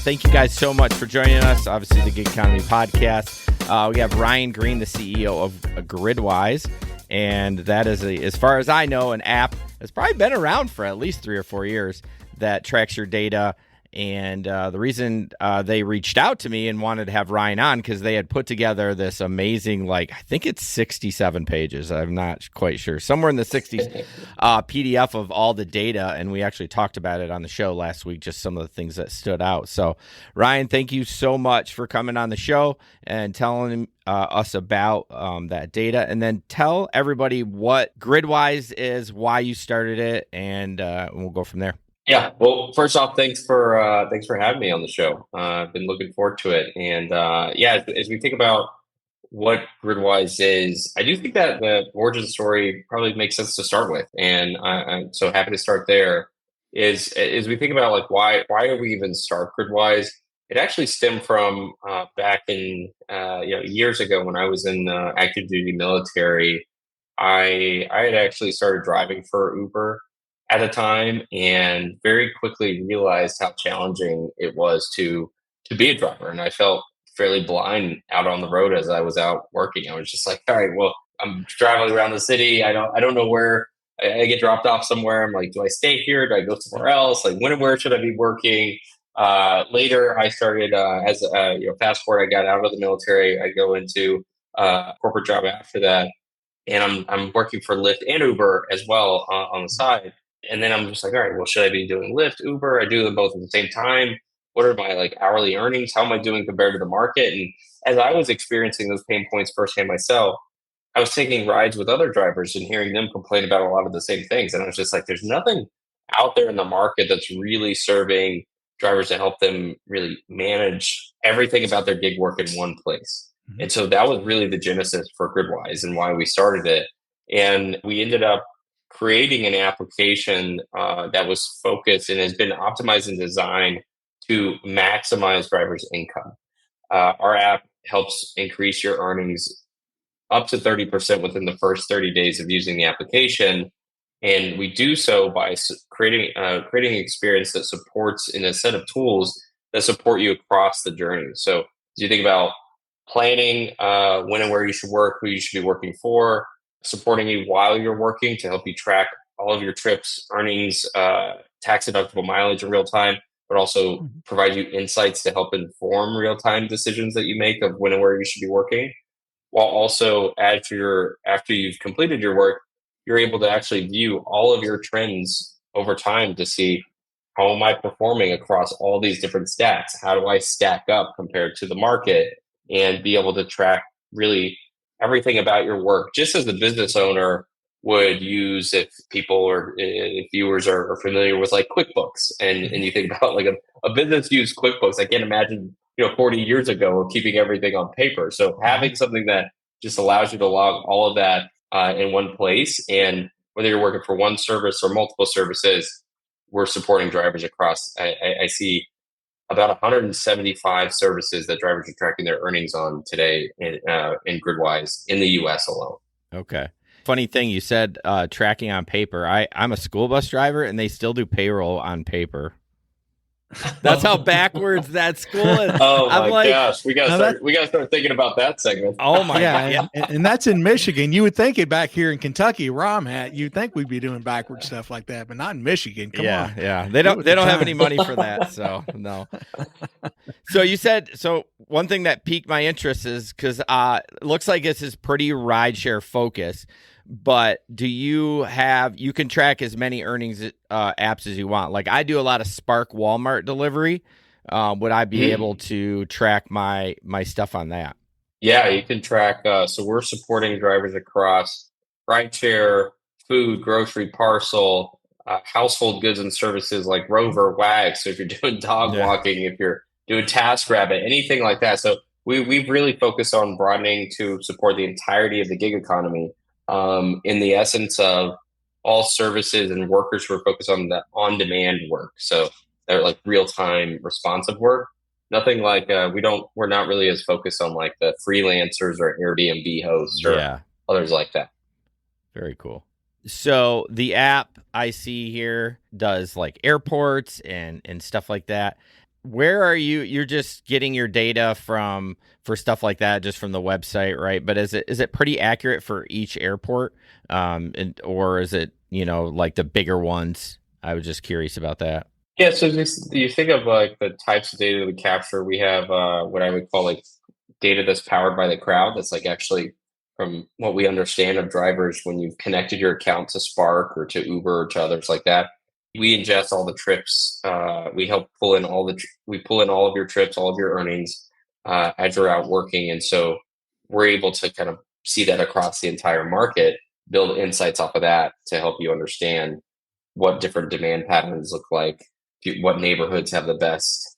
Thank you guys so much for joining us. Obviously, the Gig Economy Podcast. We have Ryan Green, the CEO of Gridwise, and that is, as far as I know, an app that's probably been around for at least 3 or 4 years that tracks your data. And the reason they reached out to me and wanted to have Ryan on because they had put together this amazing, I think it's 67 pages. I'm not quite sure. Somewhere in the 60s PDF of all the data. And we actually talked about it on the show last week, just some of the things that stood out. So, Ryan, thank you so much for coming on the show and telling us about that data. And then tell everybody what Gridwise is, why you started it, and we'll go from there. Yeah. Well, first off, thanks for having me on the show. I've been looking forward to it. And as we think about what Gridwise is, I do think that the origin story probably makes sense to start with. And I'm so happy to start there. Is as we think about why do we even start Gridwise? It actually stemmed from back in years ago when I was in the active duty military. I had actually started driving for Uber at the time and very quickly realized how challenging it was to be a driver. And I felt fairly blind out on the road as I was out working. I was just like, all right, well, I'm traveling around the city. I don't know where I get dropped off somewhere. I'm like, do I stay here? Do I go somewhere else? When and where should I be working? Later, I started fast forward, I got out of the military. I go into a corporate job after that. And I'm working for Lyft and Uber as well on the side. And then I'm just like, all right, well, should I be doing Lyft, Uber? I do them both at the same time. What are my hourly earnings? How am I doing compared to the market? And as I was experiencing those pain points firsthand myself, I was taking rides with other drivers and hearing them complain about a lot of the same things. And I was just like, there's nothing out there in the market that's really serving drivers to help them really manage everything about their gig work in one place. Mm-hmm. And so that was really the genesis for Gridwise and why we started it. And we ended up creating an application that was focused and has been optimized and designed to maximize drivers' income. Our app helps increase your earnings up to 30% within the first 30 days of using the application. And we do so by creating an experience that supports in a set of tools that support you across the journey. So as you think about planning when and where you should work, who you should be working for, supporting you while you're working to help you track all of your trips, earnings, tax-deductible mileage in real time, but also provide you insights to help inform real-time decisions that you make of when and where you should be working. While also, after you've completed your work, you're able to actually view all of your trends over time to see how am I performing across all these different stats? How do I stack up compared to the market? And be able to track really everything about your work, just as the business owner would use if people or if viewers are familiar with QuickBooks and you think about a business use QuickBooks. I can't imagine 40 years ago keeping everything on paper. So having something that just allows you to log all of that in one place, and whether you're working for one service or multiple services, we're supporting drivers across. I see about 175 services that drivers are tracking their earnings on today in Gridwise in the U.S. alone. Okay. Funny thing, you said tracking on paper. I'm a school bus driver, and they still do payroll on paper. That's how backwards that school is. Oh my gosh, we gotta start thinking about that segment. Oh my god, and that's in Michigan. You would think it back here in Kentucky, where I'm at. You'd think we'd be doing backward stuff like that, but not in Michigan. Come on, yeah, they don't have any money for that, so no. So you said one thing that piqued my interest is because it looks like this is pretty rideshare focused. But you can track as many earnings apps as you want. I do a lot of Spark Walmart delivery. Would I be able to track my stuff on that? Yeah, you can track. So we're supporting drivers across rideshare, food, grocery, parcel, household goods and services like Rover, Wag. So if you're doing dog walking, if you're doing TaskRabbit, anything like that. So we've really focused on broadening to support the entirety of the gig economy. In the essence of all services and workers who are focused on the on-demand work. So they're real-time responsive work. Nothing we're not really as focused on the freelancers or Airbnb hosts or others like that. Very cool. So the app I see here does airports and stuff like that. where are you? You're just getting your data for stuff like that just from the website, right? But is it pretty accurate for each airport, or is it like the bigger ones? I was just curious about that. Yeah, so just you think of like the types of data we capture. We have what I would call like data that's powered by the crowd. That's like actually from what we understand of drivers when you've connected your account to Spark or to Uber or to others like that. We ingest all the trips. We help pull in we pull in all of your trips, all of your earnings as you're out working, and so we're able to kind of see that across the entire market, build insights off of that to help you understand what different demand patterns look like, what neighborhoods have the best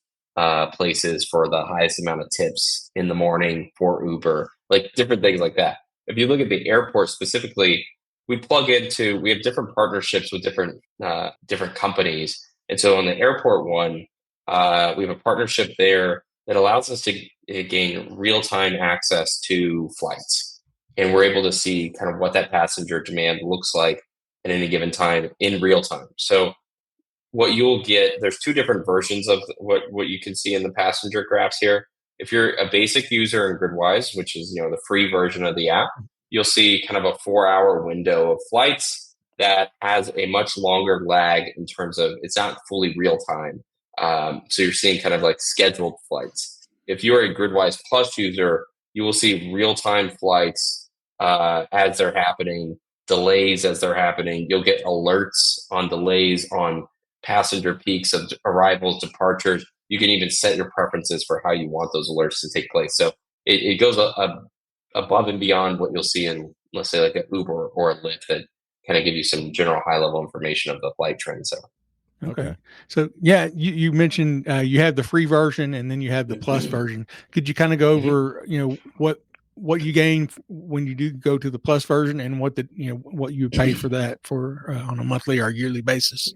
places for the highest amount of tips in the morning for Uber, like different things like that. If you look at the airport specifically, we have different partnerships with different companies, and so on the airport one, we have a partnership there that allows us to gain real time access to flights, and we're able to see kind of what that passenger demand looks like at any given time in real time. So what you'll get, there's two different versions of what you can see in the passenger graphs here. If you're a basic user in Gridwise, which is the free version of the app, you'll see kind of a 4-hour window of flights that has a much longer lag in terms of it's not fully real time. So you're seeing kind of like scheduled flights. If you're a Gridwise Plus user, you will see real time flights as they're happening, delays as they're happening. You'll get alerts on delays, on passenger peaks of arrivals, departures. You can even set your preferences for how you want those alerts to take place. So it goes above and beyond what you'll see in, let's say, like an Uber or a Lyft that kind of give you some general high level information of the flight trends. So. Okay. So yeah, you mentioned you have the free version and then you have the plus version. Could you kind of go over, what you gain when you do go to the plus version and what what you pay for that for on a monthly or yearly basis?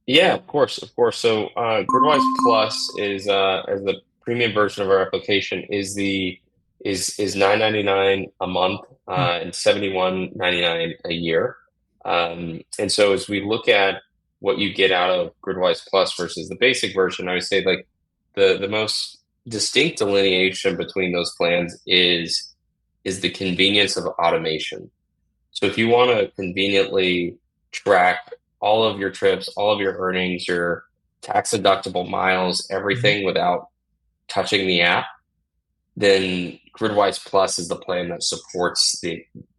Yeah, of course. So Gridwise Plus is as the premium version of our application is $9.99 a month and $71.99 a year. And so as we look at what you get out of Gridwise Plus versus the basic version, I would say like the most distinct delineation between those plans is the convenience of automation. So if you want to conveniently track all of your trips, all of your earnings, your tax deductible miles, everything without touching the app, then Gridwise Plus is the plan that supports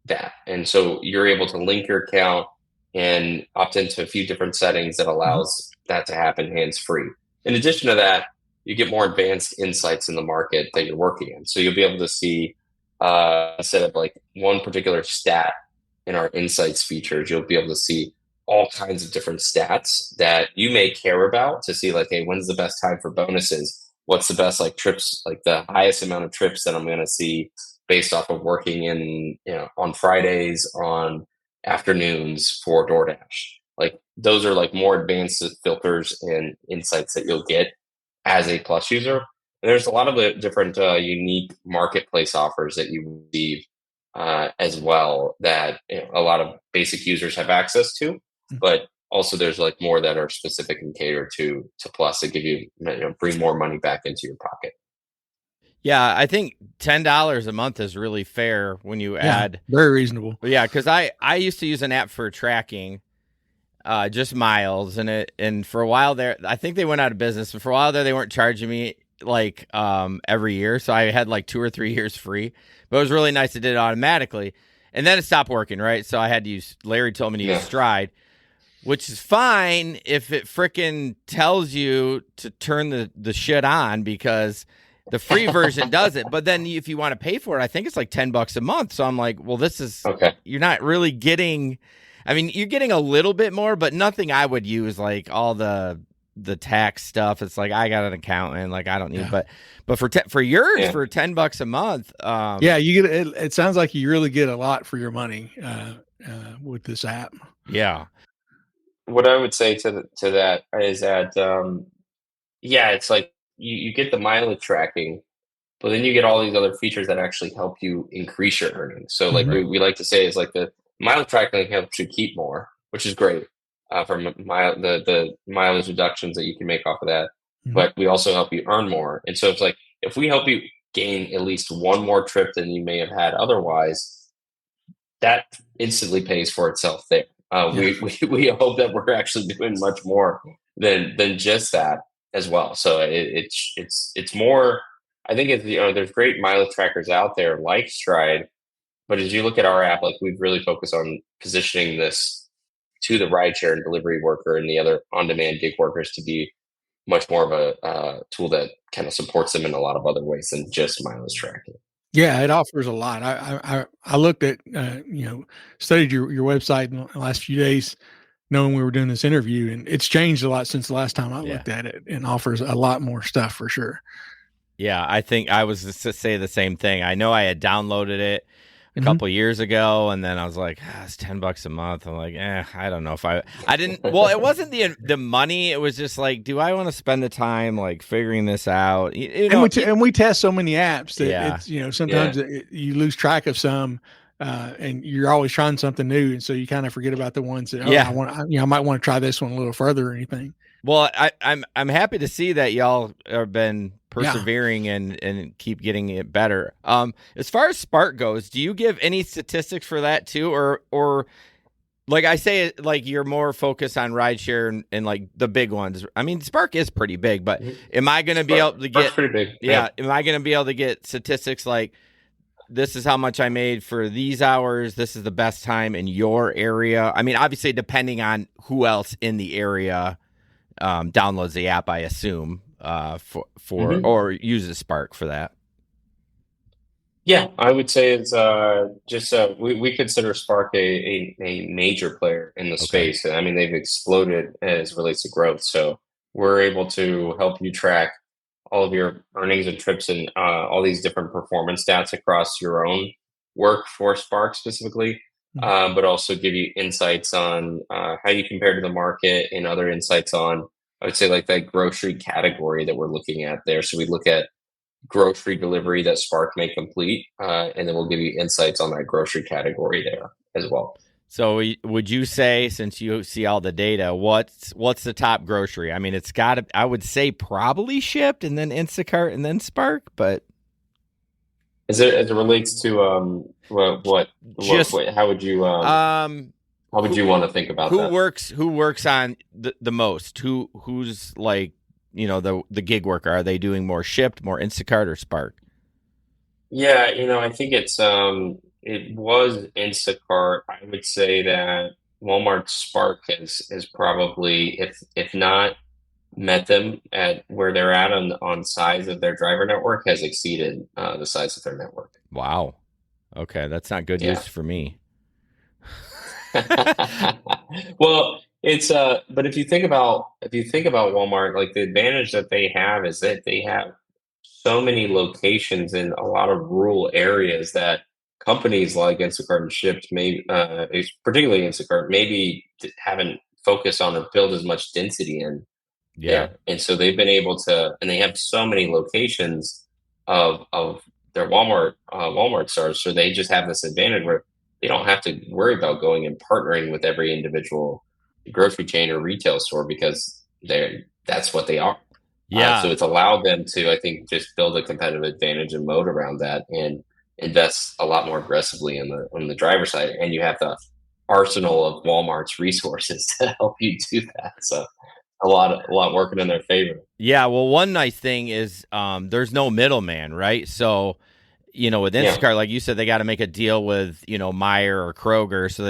that. And so you're able to link your account and opt into a few different settings that allows that to happen hands-free. In addition to that, you get more advanced insights in the market that you're working in. So you'll be able to see, instead of like one particular stat in our insights features, you'll be able to see all kinds of different stats that you may care about to see like, hey, when's the best time for bonuses? What's the best like trips, like the highest amount of trips that I'm going to see based off of working in, on Fridays, on afternoons for DoorDash. Like those are like more advanced filters and insights that you'll get as a Plus user. And there's a lot of the different unique marketplace offers that you receive as well that a lot of basic users have access to, but also there's like more that are specific and catered to Plus that give you, bring more money back into your pocket. Yeah, I think $10 a month is really fair when you add. Very reasonable. Yeah, because I used to use an app for tracking just miles, and for a while there, I think they went out of business. But for a while there, they weren't charging me like every year, so I had like 2 or 3 years free. But it was really nice it did it automatically, and then it stopped working. Right, so I had to use. Larry told me to use Stride, which is fine if it frickin' tells you to turn the shit on because the free version does it. But then if you want to pay for it, I think it's like $10 a month. So I'm like, well, this is okay. You're not really getting. I mean, you're getting a little bit more, but nothing I would use like all the tax stuff. It's like I got an accountant, like I don't need. But for yours for $10 a month, you get it. Sounds like you really get a lot for your money with this app. Yeah. What I would say to that is that it's like you get the mileage tracking, but then you get all these other features that actually help you increase your earnings. So like we like to say is like the mileage tracking helps you keep more, which is great from the mileage reductions that you can make off of that. but we also help you earn more. And so it's like, if we help you gain at least one more trip than you may have had otherwise, that instantly pays for itself there. We hope that we're actually doing much more than just that as well. So it's more. I think it's, there's great mileage trackers out there like Stride, but as you look at our app, like, we've really focused on positioning this to the rideshare and delivery worker and the other on-demand gig workers to be much more of a tool that kind of supports them in a lot of other ways than just mileage tracking. Yeah, it offers a lot. I looked at studied your website in the last few days, knowing we were doing this interview, and it's changed a lot since the last time I looked at it, and offers a lot more stuff for sure. Yeah, I think I was to say the same thing. I know I had downloaded it a couple years ago, and then I was like, it's $10 a month. I'm like, I don't know if I didn't. Well, it wasn't the money. It was just like, do I want to spend the time like figuring this out? And we test so many apps that it's, sometimes you lose track of some, and you're always trying something new, and so you kind of forget about the ones that I might want to try this one a little further or anything. Well, I'm happy to see that y'all have been persevering and keep getting it better. As far as Spark goes, do you give any statistics for that too, or like I say, like, you're more focused on rideshare and like the big ones? I mean, Spark is pretty big, but am I going to be able to get? Pretty big. Yeah, am I going to be able to get statistics like, this is how much I made for these hours, this is the best time in your area? I mean, obviously depending on who else in the area downloads the app, I assume, or uses Spark for that. Yeah, I would say it's we consider Spark a major player in the space. I mean, they've exploded as it relates to growth. So we're able to help you track all of your earnings and trips and all these different performance stats across your own work for Spark specifically, but also give you insights on how you compare to the market and other insights on, I would say, like that grocery category that we're looking at there. So we look at grocery delivery that Spark may complete, and then we'll give you insights on that grocery category there as well. So would you say, since you see all the data, what's the top grocery? I mean, it's got to, I would say probably Shipt and then Instacart and then Spark, but as it relates to how would you want to think about that? Who works on the most? Who's like, the gig worker? Are they doing more Shipt, more Instacart, or Spark? Yeah, I think it was Instacart. I would say that Walmart Spark has probably, if not met them at where they're at on size of their driver network, has exceeded the size of their network. Wow. Okay, that's not good news for me. Well, it's but if you think about Walmart, like, the advantage that they have is that they have so many locations in a lot of rural areas that companies like Instacart and Shipt, particularly Instacart, maybe haven't focused on or built as much density in. Yeah. And so they've been able to, and they have so many locations of their Walmart stores, so they just have this advantage where they don't have to worry about going and partnering with every individual grocery chain or retail store, because that's what they are. Yeah. So it's allowed them to, I think, just build a competitive advantage and moat around that, and invest a lot more aggressively on the driver side. And you have the arsenal of Walmart's resources to help you do that. So a lot working in their favor. Yeah. Well, one nice thing is there's no middleman, right? So, with Instacart, like you said, they got to make a deal with, Meijer or Kroger, so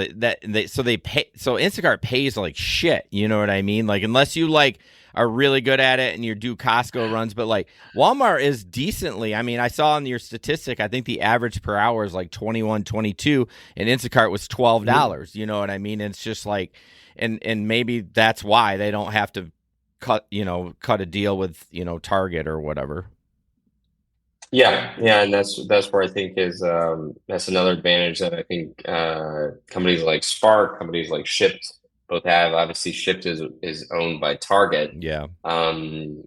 they pay. So Instacart pays like shit. You know what I mean? Like, unless you are really good at it and you do Costco runs, but like Walmart is decently. I mean, I saw in your statistic, I think the average per hour is like 21, 22, and Instacart was $12. You know what I mean? And it's just like, and maybe that's why they don't have to cut a deal with, Target or whatever. Yeah, and that's where I think is that's another advantage that I think companies like Spark, companies like Shipt both have. Obviously, Shipt is owned by Target. Yeah. And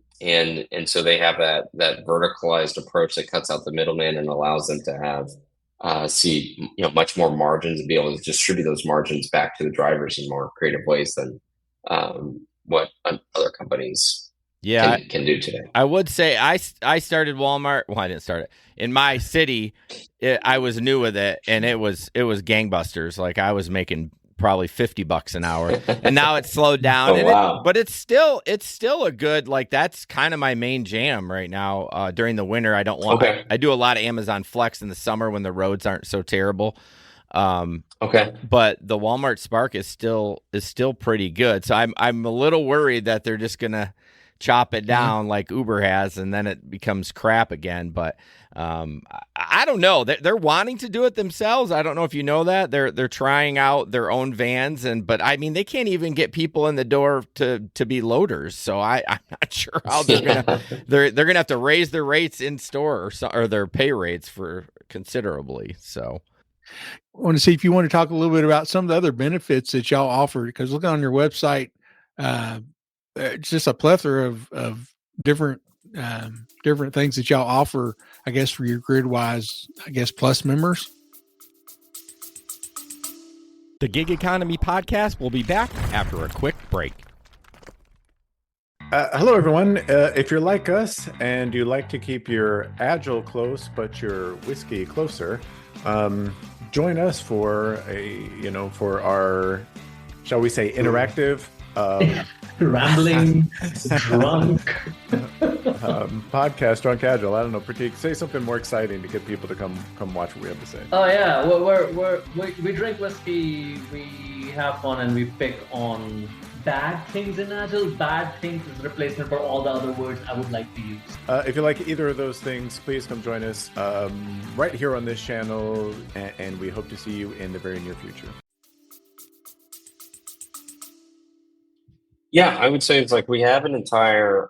so they have that verticalized approach that cuts out the middleman and allows them to have see much more margins and be able to distribute those margins back to the drivers in more creative ways than what other companies Yeah, can do today. I would say I started Walmart. Well, I didn't start it in my city. I was new with it, and it was gangbusters. Like I was making probably $50 an hour, and now it's slowed down. Oh, wow. But it's still a good, like that's kind of my main jam right now. During the winter, I don't want. Okay. I do a lot of Amazon Flex in the summer when the roads aren't so terrible. Okay. But the Walmart Spark is still pretty good. So I'm a little worried that they're just gonna chop it down like Uber has, and then it becomes crap again. But I don't know. They're wanting to do it themselves. I don't know if you know that they're trying out their own vans, but I mean they can't even get people in the door to be loaders. So I'm not sure how they're gonna have to raise their rates in store or their pay rates for considerably. So. I want to see if you want to talk a little bit about some of the other benefits that y'all offer, because looking on your website, it's just a plethora of different things that y'all offer, I guess, for your Gridwise, I guess, Plus members. The Gig Economy Podcast will be back after a quick break. Hello, everyone. If you're like us and you like to keep your Agile close, but your whiskey closer, join us for our, shall we say, interactive, rambling, drunk podcast, Drunk Agile. I don't know, Pratik, say something more exciting to get people to come watch what we have to say. Oh yeah, we drink whiskey, we have fun, and we pick on bad things in Agile. Bad things is a replacement for all the other words I would like to use. If you like either of those things, please come join us right here on this channel, and we hope to see you in the very near future. Yeah, I would say it's like we have an entire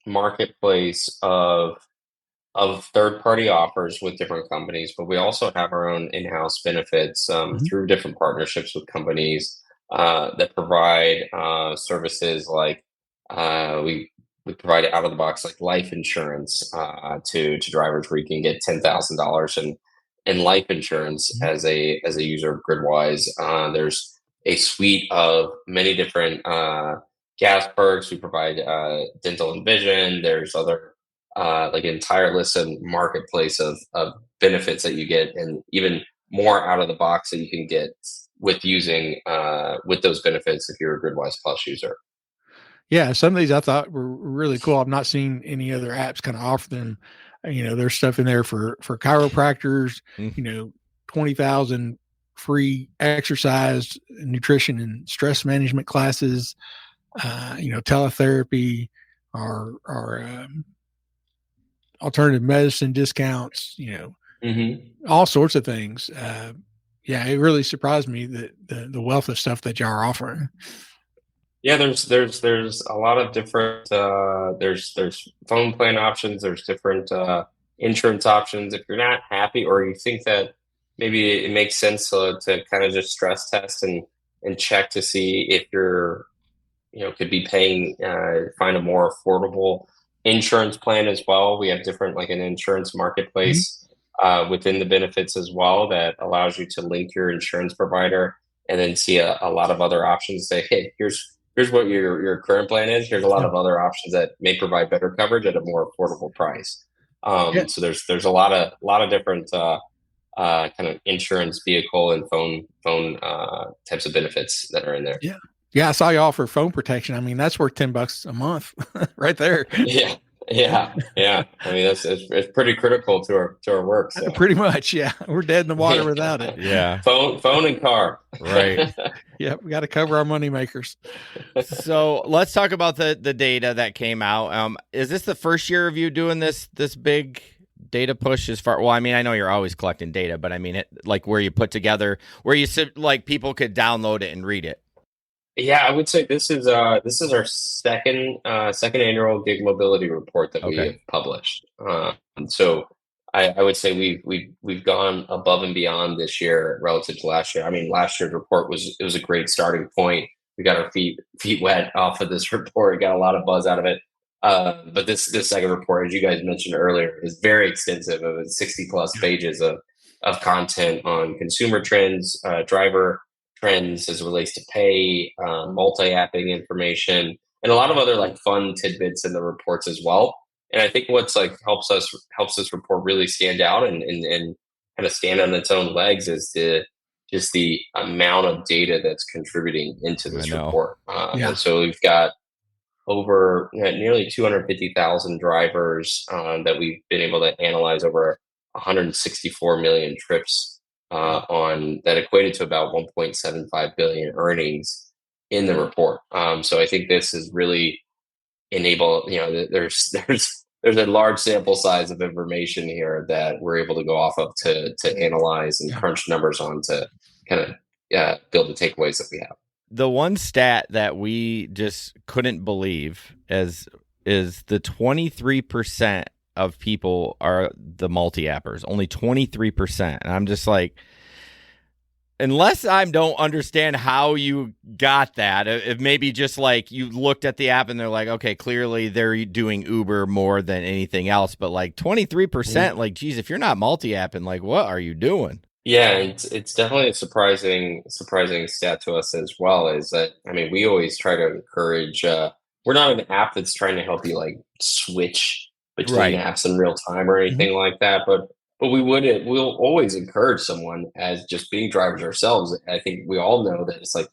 marketplace of third-party offers with different companies, but we also have our own in-house benefits through different partnerships with companies that provide services like we provide out of the box like life insurance to drivers, where you can get $10,000 in life insurance as a user of Gridwise. There's a suite of many different gas perks. We provide dental and vision. There's other like an entire list of marketplace of benefits that you get, and even more out of the box that you can get with using with those benefits if you're a Gridwise Plus user. Yeah, some of these I thought were really cool. I've not seen any other apps kind of offer them. There's stuff in there for chiropractors, 20,000 free exercise, nutrition, and stress management classes, teletherapy, or alternative medicine discounts, all sorts of things. Yeah, it really surprised me that the wealth of stuff that y'all are offering. Yeah, there's a lot of different there's phone plan options, there's different insurance options. If you're not happy, or you think that maybe it makes sense to kind of just stress test and check to see if you're could be paying find a more affordable insurance plan as well. We have different, like an insurance marketplace within the benefits as well, that allows you to link your insurance provider and then see a lot of other options. Say, hey, here's what your current plan is. Here's a lot of other options that may provide better coverage at a more affordable price. So there's a lot of different kind of insurance, vehicle, and phone types of benefits that are in there. Yeah, I saw you offer phone protection. I mean, that's worth $10 a month, right there. Yeah. I mean, it's pretty critical to our work. So. Pretty much, yeah. We're dead in the water without it. Yeah, phone and car. Right. Yeah, we got to cover our money makers. So let's talk about the data that came out. Is this the first year of you doing this big data push? As far, well, I mean, I know you're always collecting data, but I mean, like where you put together, where you like people could download it and read it. Yeah, I would say this is our second annual gig mobility report that we have published. So I would say we've gone above and beyond this year relative to last year. I mean, last year's report was a great starting point. We got our feet wet off of this report. Got a lot of buzz out of it. But this second report, as you guys mentioned earlier, is very extensive. Of 60 plus pages of content on consumer trends, driver trends as it relates to pay, multi-apping information, and a lot of other like fun tidbits in the reports as well. And I think what's like helps this report really stand out and kind of stand on its own legs is the amount of data that's contributing into I this know. report. Yeah. So we've got over nearly 250,000 drivers that we've been able to analyze over 164 million trips on that equated to about 1.75 billion earnings in the report. So I think this is really enable, there's a large sample size of information here that we're able to go off of to analyze and crunch numbers on to kind of build the takeaways that we have. The one stat that we just couldn't believe is the 23% of people are the multi-appers, only 23%. And I'm just like, unless I don't understand how you got that, if maybe just like you looked at the app and they're like, okay, clearly they're doing Uber more than anything else. But like 23%, like, geez, if you're not multi-apping, like, what are you doing? Yeah, it's definitely a surprising stat to us as well. Is that, I mean, we always try to encourage. We're not an app that's trying to help you like switch between Right. apps in real time or anything like that. But we'll always encourage someone as just being drivers ourselves. I think we all know that it's like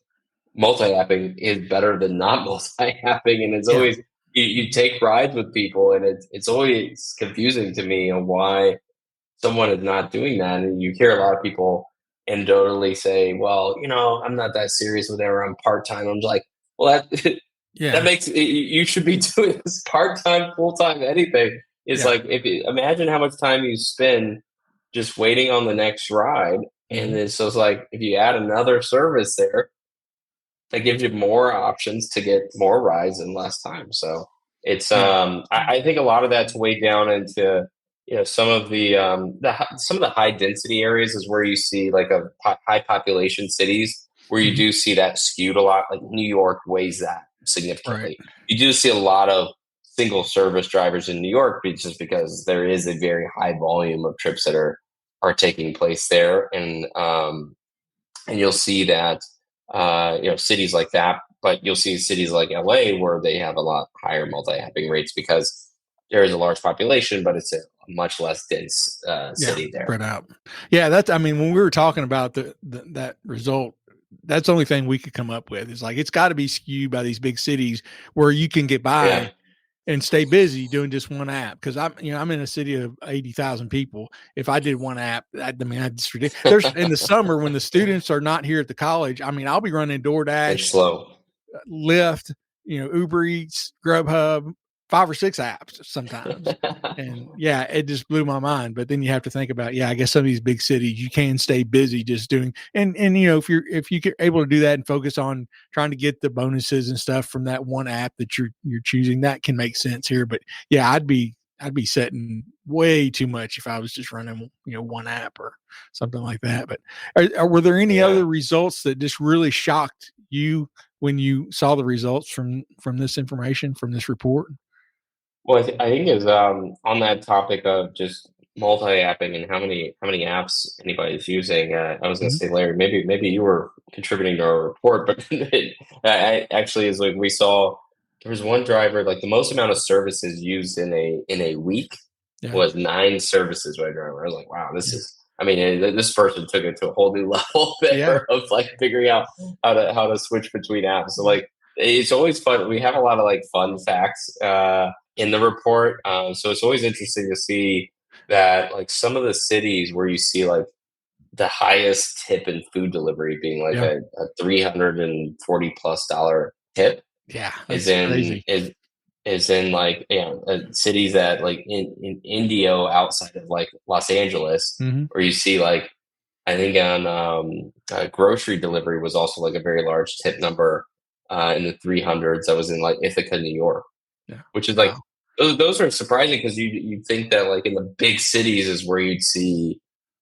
multi-apping is better than not multi-apping, and it's always you take rides with people, and it's always confusing to me on why someone is not doing that. And you hear a lot of people anecdotally say, well, I'm not that serious with it, or I'm part-time. I'm like, well, that makes you should be doing this part-time, full-time, anything. It's like, imagine how much time you spend just waiting on the next ride. And then, so it's like, if you add another service there, that gives you more options to get more rides in less time. So it's, I think a lot of that's weighed down into, some of the high density areas is where you see like a high population cities where you do see that skewed a lot. Like New York weighs that significantly. Right. You do see a lot of single service drivers in New York just because there is a very high volume of trips that are taking place there, and you'll see that cities like that. But you'll see cities like LA where they have a lot higher multi-apping rates because there is a large population, but it's a much less dense city there. Spread out. Yeah, that's. I mean, when we were talking about that result, that's the only thing we could come up with. Is like it's got to be skewed by these big cities where you can get by and stay busy doing just one app. Because I'm in a city of 80,000 people. If I did one app, I'd just ridiculous. There's in the summer when the students are not here at the college. I mean, I'll be running DoorDash, Lyft, Uber Eats, Grubhub, 5 or 6 apps sometimes. And it just blew my mind. But then you have to think about, I guess some of these big cities, you can stay busy just doing, and if you're able to do that and focus on trying to get the bonuses and stuff from that one app that you're choosing, that can make sense here. But I'd be setting way too much if I was just running, one app or something like that. But were there any other results that just really shocked you when you saw the results from this information, from this report? Well, I think is on that topic of just multi-apping and how many apps anybody's using. I was going to say, Larry, maybe you were contributing to our report, but I actually is like we saw there was one driver, like the most amount of services used in a week was 9 services by driver. I was like, wow, this is. I mean, this person took it to a whole new level there of like figuring out how to switch between apps. So like it's always fun. We have a lot of like fun facts in the report. So it's always interesting to see that like some of the cities where you see like the highest tip in food delivery being like a $340+ tip. Yeah, is in like cities that like in Indio outside of like Los Angeles, where you see like I think on grocery delivery was also like a very large tip number in the 300s. That was in like Ithaca, New York, which is like those are surprising because you'd think that like in the big cities is where you'd see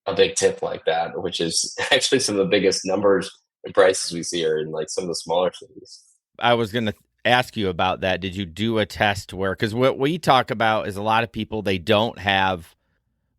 a big tip like that, which is actually some of the biggest numbers and prices we see are in like some of the smaller cities. I was going to ask you about that. Did you do a test where, because what we talk about is a lot of people, they don't have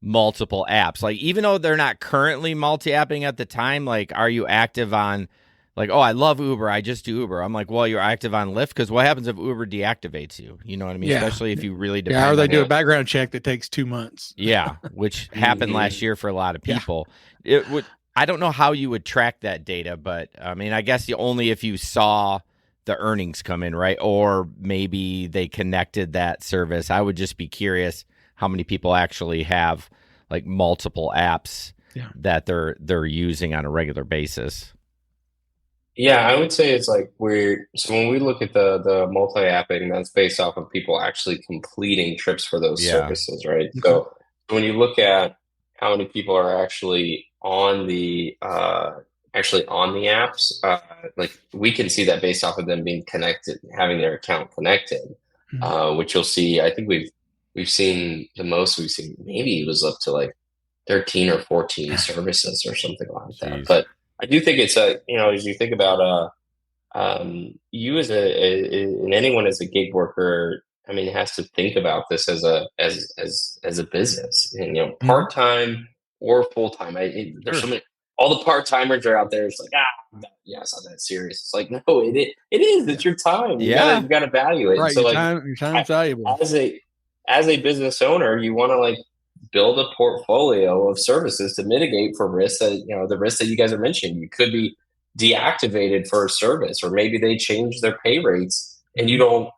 multiple apps. Like even though they're not currently multi-apping at the time, like are you active on like, oh, I love Uber, I just do Uber. I'm like, well, you're active on Lyft, because what happens if Uber deactivates you? You know what I mean? Yeah. Especially if you really depend Yeah, or they on do a it. background check that takes 2 months. Yeah, which happened last year for a lot of Yeah. people. It would. I don't know how you would track that data, but I mean, I guess only if you saw the earnings come in, right? Or maybe they connected that service. I would just be curious how many people actually have like multiple apps that they're using on a regular basis. Yeah, I would say it's like so when we look at the multi-apping, that's based off of people actually completing trips for those services, right? Okay. So when you look at how many people are actually on the apps, like we can see that based off of them being connected, having their account connected, which you'll see. I think we've seen the most we've seen. Maybe it was up to like 13 or 14 services or something like that. But I do think it's as you think about you and anyone as a gig worker, I mean, has to think about this as a business, and part-time or full-time. There's so many. All the part-timers are out there. It's like, it's not that serious. It's like, no, it is. It's your time. You gotta value it. Right. So your time's valuable. As a business owner, you want to like build a portfolio of services to mitigate for risks that, the risks that you guys are mentioning. You could be deactivated for a service, or maybe they change their pay rates and you don't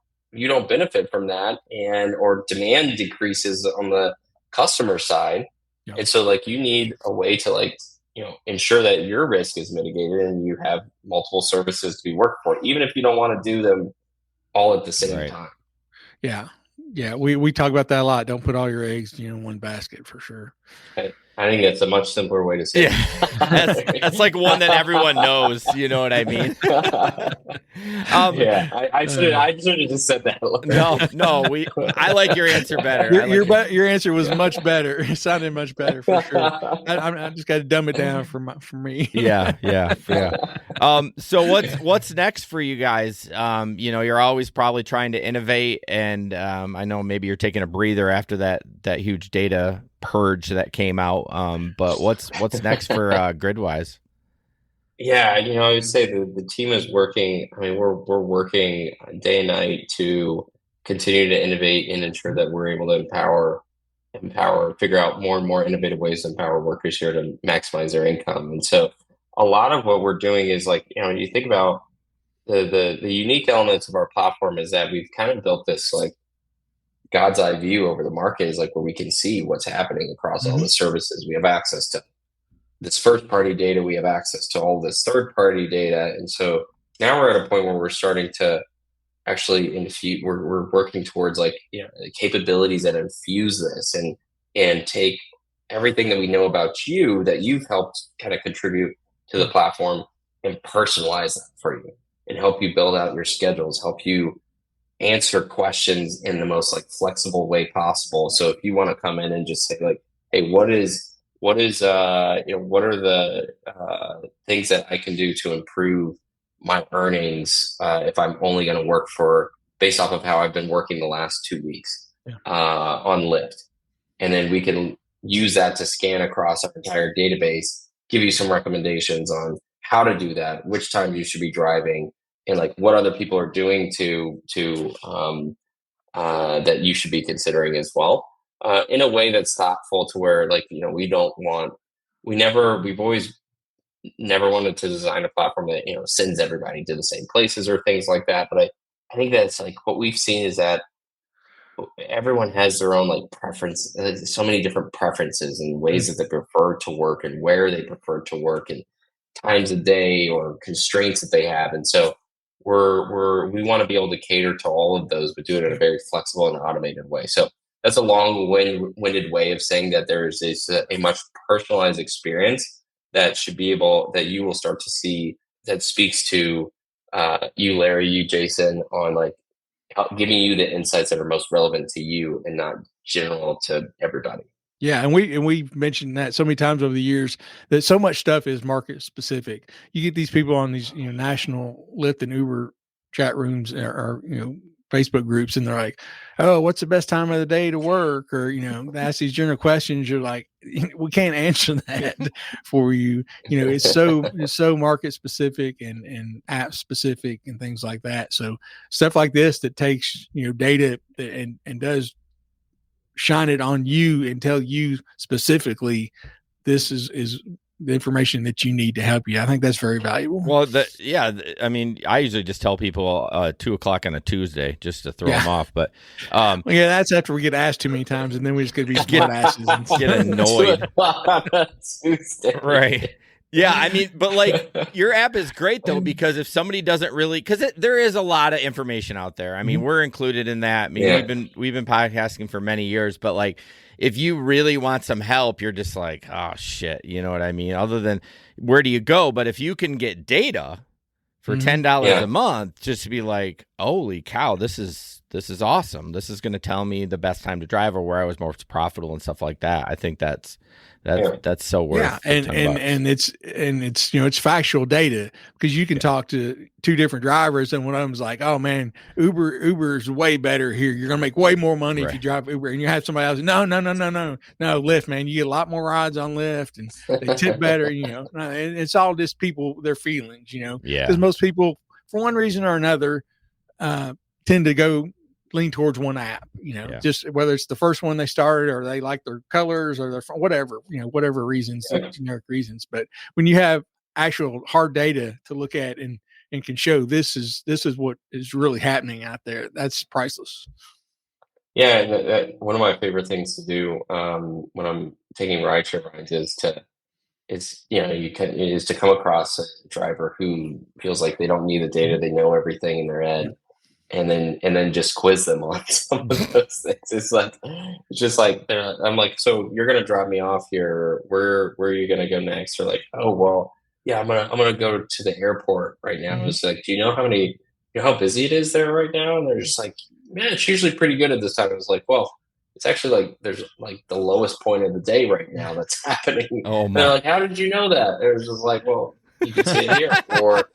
benefit from that, or demand decreases on the customer side. And so like you need a way to like, ensure that your risk is mitigated and you have multiple services to be worked for, even if you don't want to do them all at the same time. Yeah. Yeah. We talk about that a lot. Don't put all your eggs, in one basket, for sure. Okay. I think that's a much simpler way to say it. Yeah. That's like one that everyone knows. You know what I mean? I should have just said that. No. I like your answer better. Your answer was much better. It sounded much better, for sure. I just got to dumb it down for me. Yeah. So what's next for you guys? You're always probably trying to innovate, and I know maybe you're taking a breather after that huge data purge that came out. But what's next for Gridwise? Yeah, I would say the team is working. I mean, we're working day and night to continue to innovate and ensure that we're able to empower, figure out more and more innovative ways to empower workers here to maximize their income. And so a lot of what we're doing is like, you think about the unique elements of our platform is that we've kind of built this like God's eye view over the market, is like where we can see what's happening across all the services. We have access to this first party data. We have access to all this third party data. And so now we're at a point where we're starting to actually infuse, we're working towards like, capabilities that infuse this and take everything that we know about you that you've helped kind of contribute to the platform and personalize that for you and help you build out your schedules, help you answer questions in the most like flexible way possible. So if you want to come in and just say like, hey, what are the things that I can do to improve my earnings if I'm only going to work based off of how I've been working the last 2 weeks on Lyft. And then we can use that to scan across our entire database, give you some recommendations on how to do that, which time you should be driving, and like what other people are doing to that you should be considering as well, in a way that's thoughtful to where like, we've always never wanted to design a platform that, sends everybody to the same places or things like that. But I think that's like what we've seen is that everyone has their own like preference, so many different preferences and ways that they prefer to work and where they prefer to work and times of day or constraints that they have. And so we want to be able to cater to all of those, but do it in a very flexible and automated way. So that's a long-winded way of saying that there's a much personalized experience that you will start to see that speaks to you, Larry, you, Jason, on like giving you the insights that are most relevant to you and not general to everybody. Yeah, and we've mentioned that so many times over the years that so much stuff is market specific. You get these people on these national Lyft and Uber chat rooms are Facebook groups, and they're like, "Oh, what's the best time of the day to work?" Or they ask these general questions. You're like, we can't answer that for you. It's so market specific and app specific and things like that. So stuff like this that takes data and does shine it on you and tell you specifically this is the information that you need to help you. I think that's very valuable. Well, I mean, I usually just tell people 2:00 on a Tuesday just to throw them off. But that's after we get asked too many times, and then we just get to be smart asses and get annoyed. Tuesday. Right. Yeah, I mean, but like your app is great though, because if somebody doesn't really, because there is a lot of information out there. I mean, we're included in that. I mean, we've been podcasting for many years, but like if you really want some help, you're just like, oh shit, you know what I mean? Other than where do you go? But if you can get data for $10 a month, just to be like, holy cow, this is awesome. This is going to tell me the best time to drive or where I was most profitable and stuff like that. I think that's so worth. Yeah, and it's it's factual data, because you can talk to two different drivers, and one of them's like, oh man, Uber is way better here. You're gonna make way more money if you drive Uber, and you have somebody else, no, Lyft, man, you get a lot more rides on Lyft, and they tip better. And it's all just people, their feelings, because most people, for one reason or another, tend to lean towards one app, just whether it's the first one they started, or they like their colors, or their whatever reasons, generic reasons. But when you have actual hard data to look at and can show this is what is really happening out there, that's priceless. Yeah, that one of my favorite things to do when I'm taking rideshare rides is to come across a driver who feels like they don't need the data, they know everything in their head. And then just quiz them on some of those things. It's just like I'm like, so you're gonna drop me off here. Where are you gonna go next? They're like, oh well, yeah, I'm gonna go to the airport right now. It's like, do you know how busy it is there right now? And they're just like, man, it's usually pretty good at this time. I was like, well, it's actually like there's like the lowest point of the day right now that's happening. Oh, and they're like, how did you know that? It was just like, well, you can see it here. Or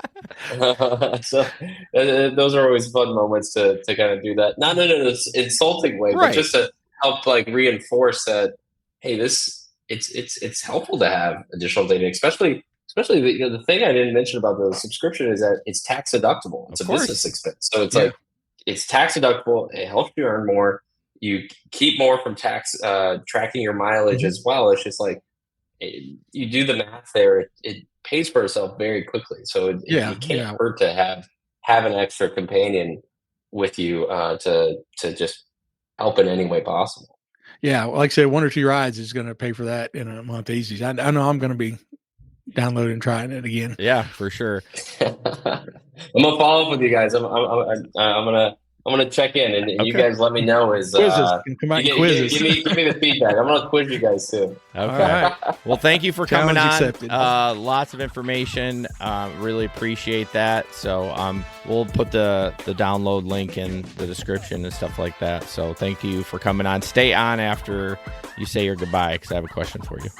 so those are always fun moments to kind of do that. Not in an insulting way, but just to help like reinforce that, hey, it's helpful to have additional data, especially the thing I didn't mention about the subscription is that it's tax deductible. It's a business expense, so it's like it's tax deductible. It helps you earn more. You keep more from tax tracking your mileage as well. It's just like you do the math there. It pays for itself very quickly. So it can't hurt to have an extra companion with you to just help in any way possible. Yeah, like I said, 1 or 2 rides is going to pay for that in a month easy. I know I'm going to be downloading and trying it again. Yeah, for sure. I'm gonna follow up with you guys. I'm gonna check in, and you guys let me know. Come out and quizzes. Give me the feedback. I'm gonna quiz you guys too. Okay. Right. Well, thank you for coming on. Lots of information. Really appreciate that. So we'll put the download link in the description and stuff like that. So thank you for coming on. Stay on after you say your goodbye, because I have a question for you.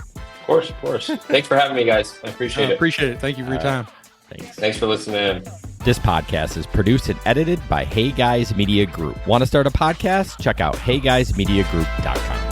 Of course. Thanks for having me, guys. I appreciate it. Appreciate it. Thank you for your time. Thanks for listening in. This podcast is produced and edited by Hey Guys Media Group. Want to start a podcast? Check out heyguysmediagroup.com.